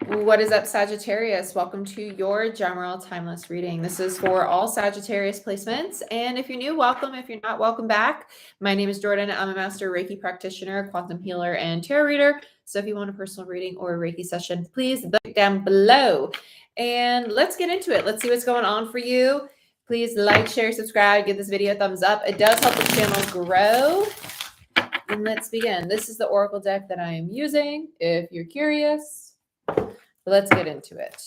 What is up, Sagittarius? Welcome to your general timeless reading. This is for all Sagittarius placements. And if you're new, welcome. If you're not, welcome back. My name is Jordyn. I'm a master Reiki practitioner, quantum healer, and tarot reader. So if you want a personal reading or a Reiki session, please look down below. And let's get into it. Let's see what's going on for you. Please like, share, subscribe, give this video a thumbs up. It does help the channel grow. And let's begin. This is the Oracle deck that I am using, if you're curious. Let's get into it.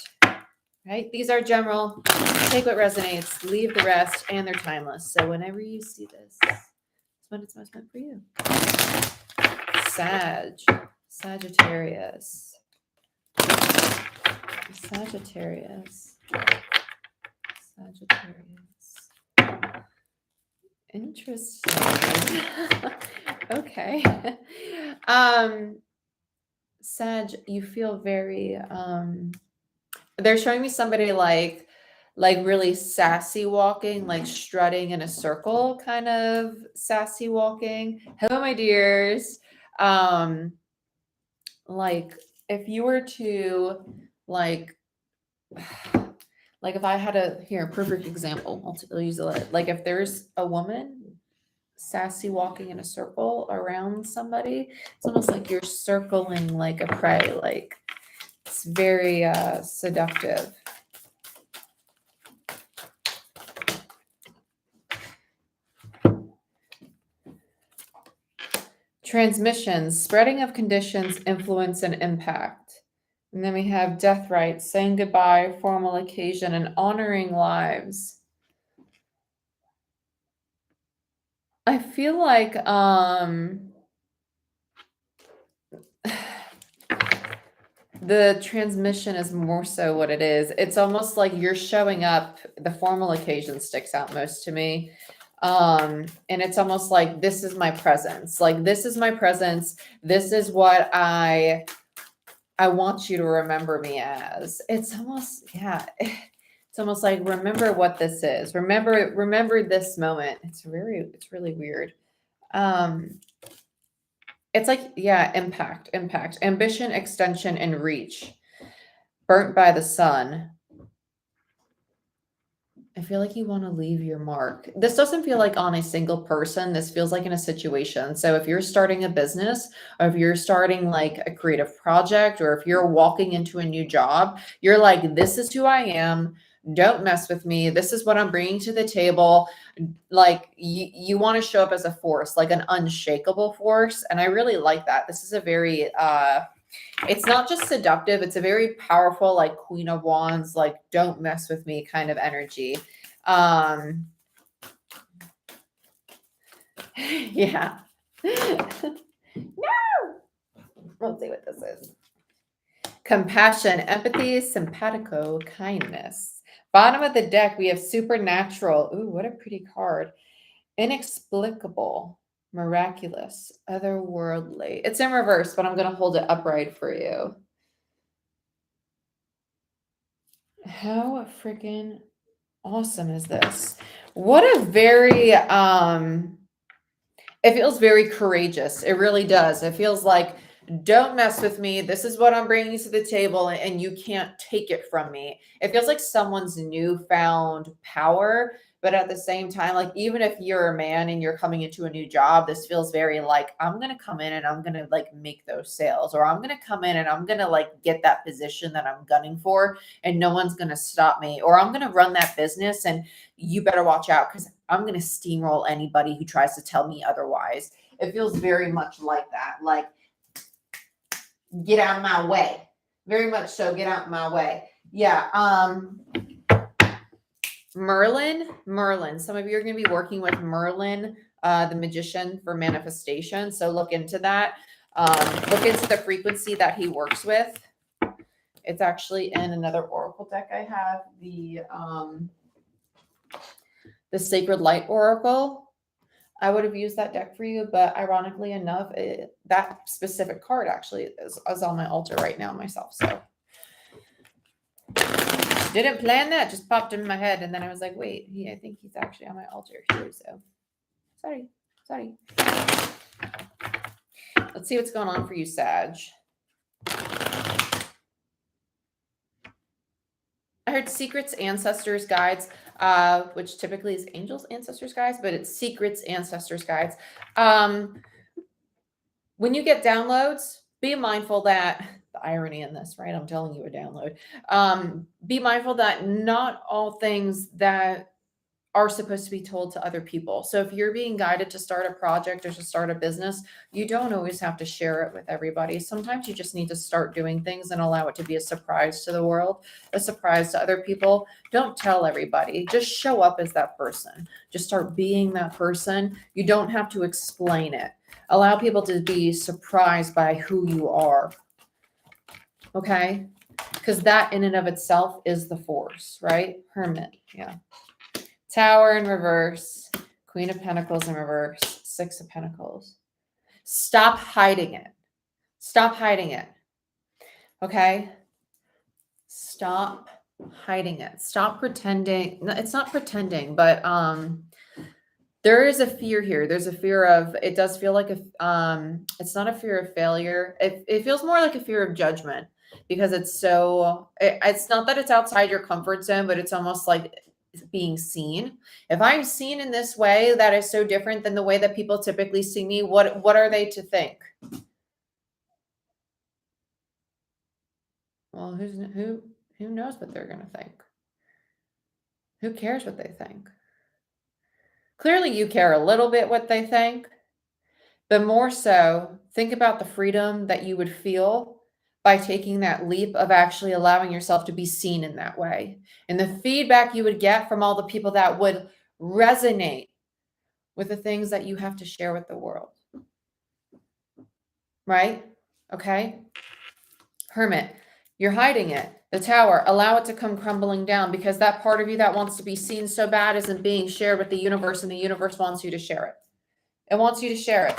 Right? These are general. Take what resonates, leave the rest, and they're timeless. So whenever you see this, it's when it's most meant for you. Sagittarius. Interesting. Okay. Sag, you feel very they're showing me somebody like really sassy walking, like strutting in a circle, kind of sassy walking. Hello, my dears. Like if you were to like if I had a perfect example, I'll use it. Like if there's a woman sassy walking in a circle around somebody, it's almost like you're circling like a prey. Like it's very seductive. Transmissions, spreading of conditions, influence, and impact. And then we have death rites, saying goodbye, formal occasion, and honoring lives. I feel like the transmission is more so what it is. It's almost like you're showing up. The formal occasion sticks out most to me. And it's almost like this is my presence. Like this is my presence. This is what I want you to remember me as. It's almost, yeah. It's almost like remember what this is. Remember this moment. It's really weird. It's like, yeah, impact, ambition, extension, and reach. Burnt by the sun. I feel like you want to leave your mark. This doesn't feel like on a single person. This feels like in a situation. So if you're starting a business, or if you're starting like a creative project, or if you're walking into a new job, you're like, this is who I am. Don't mess with me. This is what I'm bringing to the table. Like you want to show up as a force, like an unshakable force. And I really like that. This is a very, it's not just seductive. It's a very powerful, like Queen of Wands, like don't mess with me kind of energy. Yeah. No. Let's see what this is. Compassion, empathy, simpatico, kindness. Bottom of the deck, we have supernatural. Ooh, what a pretty card. Inexplicable, miraculous, otherworldly. It's in reverse, but I'm going to hold it upright for you. How freaking awesome is this? What a very, it feels very courageous. It really does. It feels like, don't mess with me. This is what I'm bringing to the table, and you can't take it from me. It feels like someone's newfound power, but at the same time, like even if you're a man and you're coming into a new job, this feels very like, I'm going to come in and I'm going to like make those sales, or I'm going to come in and I'm going to like get that position that I'm gunning for, and no one's going to stop me, or I'm going to run that business and you better watch out because I'm going to steamroll anybody who tries to tell me otherwise. It feels very much like that. Like, get out of my way. Very much so. Get out of my way. Yeah. Merlin. Some of you are going to be working with Merlin, the magician, for manifestation. So look into that. Look into the frequency that he works with. It's actually in another oracle deck I have, the Sacred Light Oracle. I would have used that deck for you, but ironically enough, that specific card actually is on my altar right now myself. So didn't plan that, just popped in my head, and then I was like, wait, I think he's actually on my altar here. So sorry. Let's see what's going on for you, Sag. I heard secrets, ancestors, guides, which typically is angels, ancestors, guides, but it's secrets, ancestors, guides. When you get downloads, be mindful that the irony in this, right? I'm telling you a download. Be mindful that not all things that are supposed to be told to other people. So if you're being guided to start a project or to start a business, you don't always have to share it with everybody. Sometimes you just need to start doing things and allow it to be a surprise to the world, a surprise to other people. Don't tell everybody. Just show up as that person. Just start being that person. You don't have to explain it. Allow people to be surprised by who you are. Okay? Because that in and of itself is the force, right? Hermit. Yeah. Tower in reverse, Queen of Pentacles in reverse, Six of Pentacles. Stop hiding it. Stop hiding it. Okay? Stop hiding it. Stop pretending. It's not pretending, but there is a fear here. There's a fear of, it does feel like it's not a fear of failure. It feels more like a fear of judgment because it's not that it's outside your comfort zone, but it's almost like being seen. If I'm seen in this way that is so different than the way that people typically see me, what are they to think? Well, who knows what they're going to think? Who cares what they think? Clearly you care a little bit what they think, but more so think about the freedom that you would feel by taking that leap of actually allowing yourself to be seen in that way. And the feedback you would get from all the people that would resonate with the things that you have to share with the world. Right? Okay? Hermit, you're hiding it. The Tower, allow it to come crumbling down because that part of you that wants to be seen so bad isn't being shared with the universe, and the universe wants you to share it. It wants you to share it.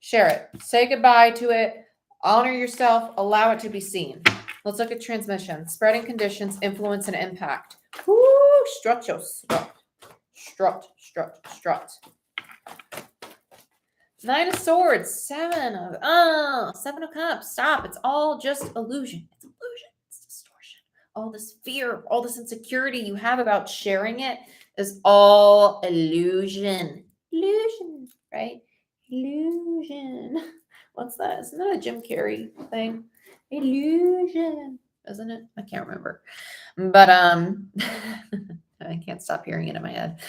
Share it. Say goodbye to it. Honor yourself. Allow it to be seen. Let's look at transmission. Spreading conditions, influence, and impact. Woo! Strut. Nine of Swords. Seven of Cups. Stop. It's all just illusion. It's illusion. It's distortion. All this fear, all this insecurity you have about sharing it is all illusion. Illusion, right? Illusion. What's that? Isn't that a Jim Carrey thing? Illusion, isn't it? I can't remember. But I can't stop hearing it in my head.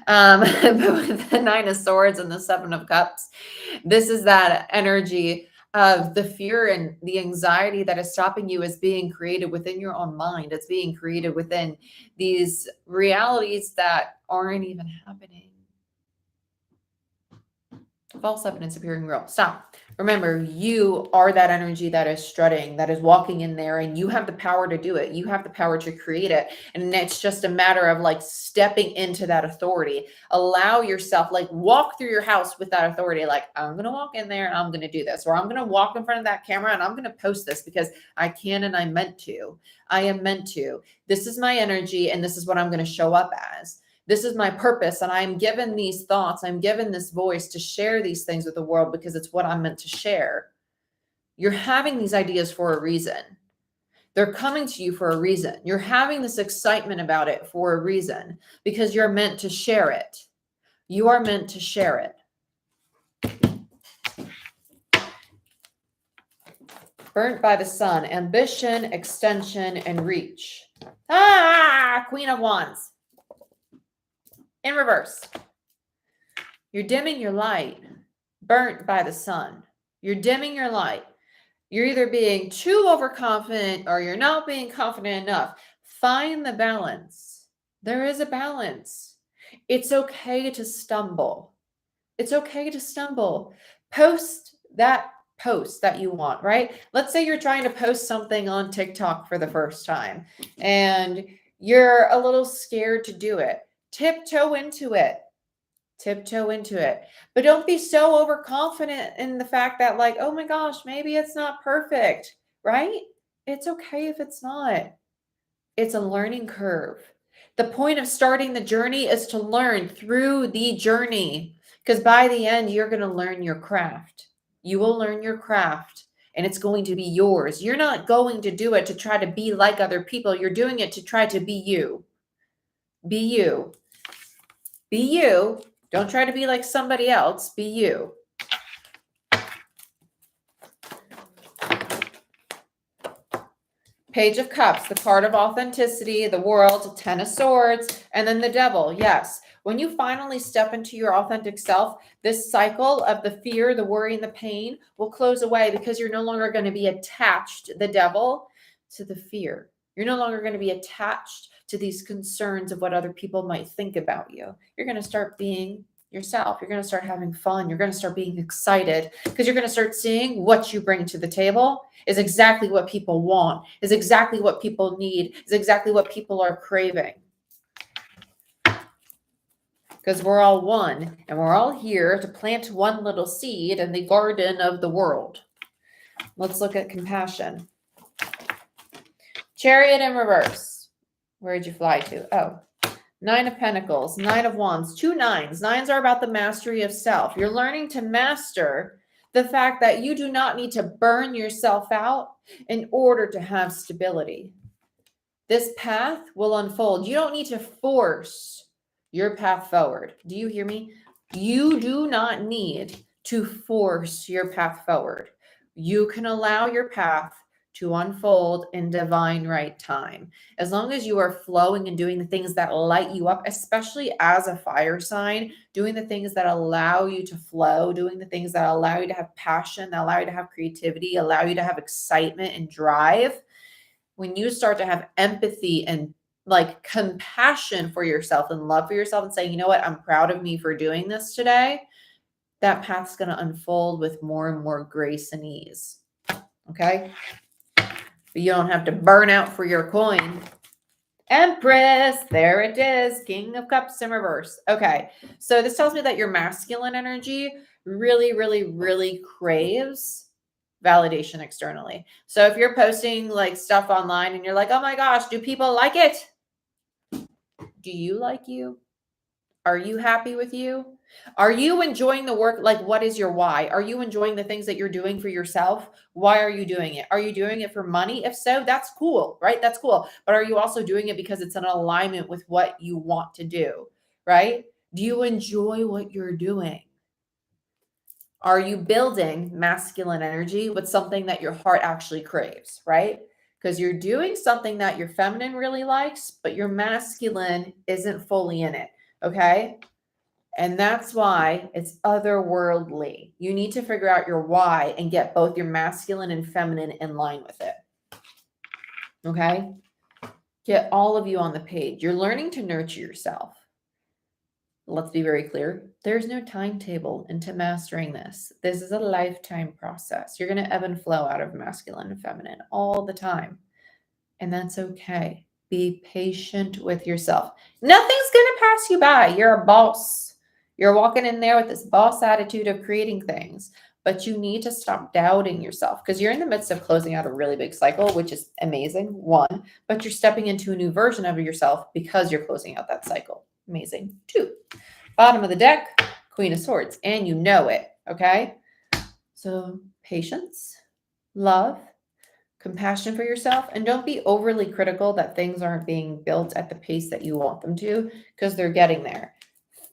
But with the Nine of Swords and the Seven of Cups, this is that energy of the fear and the anxiety that is stopping you is being created within your own mind. It's being created within these realities that aren't even happening. False evidence appearing real. Stop. Remember, you are that energy that is strutting, that is walking in there, and you have the power to do it. You have the power to create it. And it's just a matter of like stepping into that authority. Allow yourself, like walk through your house with that authority. Like, I'm going to walk in there and I'm going to do this, or I'm going to walk in front of that camera and I'm going to post this because I can and I'm meant to. I am meant to. This is my energy and this is what I'm going to show up as. This is my purpose, and I'm given these thoughts. I'm given this voice to share these things with the world because it's what I'm meant to share. You're having these ideas for a reason. They're coming to you for a reason. You're having this excitement about it for a reason because you're meant to share it. You are meant to share it. Burnt by the Sun, ambition, extension, and reach. Queen of Wands. In reverse. You're dimming your light, burnt by the sun. You're dimming your light. You're either being too overconfident or you're not being confident enough. Find the balance. There is a balance. It's okay to stumble. It's okay to stumble. Post that post that you want, right? Let's say you're trying to post something on TikTok for the first time and you're a little scared to do it. Tiptoe into it. Tiptoe into it. But don't be so overconfident in the fact that like, oh my gosh, maybe it's not perfect, right? It's okay if it's not. It's a learning curve. The point of starting the journey is to learn through the journey because by the end, you're going to learn your craft. You will learn your craft and it's going to be yours. You're not going to do it to try to be like other people. You're doing it to try to be you. Be you. Be you. Don't try to be like somebody else. Be you. Page of Cups, the card of authenticity, the world, 10 of Swords, and then the Devil. Yes. When you finally step into your authentic self, this cycle of the fear, the worry, and the pain will close away because you're no longer going to be attached, the Devil, to the fear. You're no longer going to be attached to these concerns of what other people might think about you. You're going to start being yourself. You're going to start having fun. You're going to start being excited because you're going to start seeing what you bring to the table is exactly what people want, is exactly what people need, is exactly what people are craving. Because we're all one, and we're all here to plant one little seed in the garden of the world. Let's look at compassion. Chariot in reverse. Where'd you fly to? Oh, 9 of Pentacles, 9 of Wands, 2 nines. Nines are about the mastery of self. You're learning to master the fact that you do not need to burn yourself out in order to have stability. This path will unfold. You don't need to force your path forward. Do you hear me? You do not need to force your path forward. You can allow your path to unfold in divine right time. As long as you are flowing and doing the things that light you up, especially as a fire sign, doing the things that allow you to flow, doing the things that allow you to have passion, that allow you to have creativity, allow you to have excitement and drive. When you start to have empathy and like compassion for yourself and love for yourself and say, you know what, I'm proud of me for doing this today, that path's going to unfold with more and more grace and ease. Okay? But you don't have to burn out for your coin. Empress, there it is. King of Cups in reverse. Okay, so this tells me that your masculine energy really, really, really craves validation externally. So if you're posting like stuff online and you're like, oh my gosh, do people like it? Do you like you? Are you happy with you? Are you enjoying the work? Like, what is your why? Are you enjoying the things that you're doing for yourself? Why are you doing it? Are you doing it for money? If so, that's cool, right? That's cool. But are you also doing it because it's in alignment with what you want to do, right? Do you enjoy what you're doing? Are you building masculine energy with something that your heart actually craves, right? Because you're doing something that your feminine really likes, but your masculine isn't fully in it, okay? And that's why it's otherworldly. You need to figure out your why and get both your masculine and feminine in line with it. Okay? Get all of you on the page. You're learning to nurture yourself. Let's be very clear. There's no timetable into mastering this. This is a lifetime process. You're going to ebb and flow out of masculine and feminine all the time. And that's okay. Be patient with yourself. Nothing's going to pass you by. You're a boss. You're walking in there with this boss attitude of creating things, but you need to stop doubting yourself because you're in the midst of closing out a really big cycle, which is amazing, 1, but you're stepping into a new version of yourself because you're closing out that cycle. Amazing. 2, bottom of the deck, Queen of Swords, and you know it, okay? So patience, love, compassion for yourself, and don't be overly critical that things aren't being built at the pace that you want them to because they're getting there.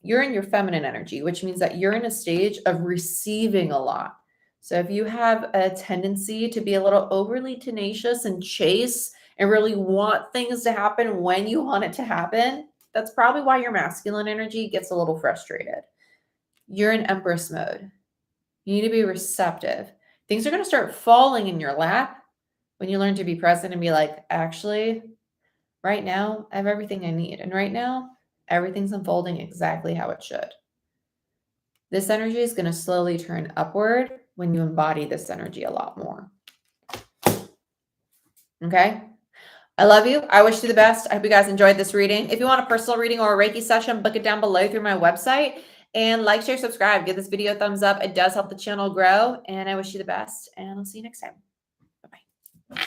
You're in your feminine energy, which means that you're in a stage of receiving a lot. So if you have a tendency to be a little overly tenacious and chase and really want things to happen when you want it to happen, that's probably why your masculine energy gets a little frustrated. You're in Empress mode. You need to be receptive. Things are going to start falling in your lap when you learn to be present and be like, actually, right now, I have everything I need. And right now, everything's unfolding exactly how it should. This energy is going to slowly turn upward when you embody this energy a lot more. Okay? I love you. I wish you the best. I hope you guys enjoyed this reading. If you want a personal reading or a Reiki session, book it down below through my website. And like, share, subscribe. Give this video a thumbs up. It does help the channel grow. And I wish you the best. And I'll see you next time. Bye-bye.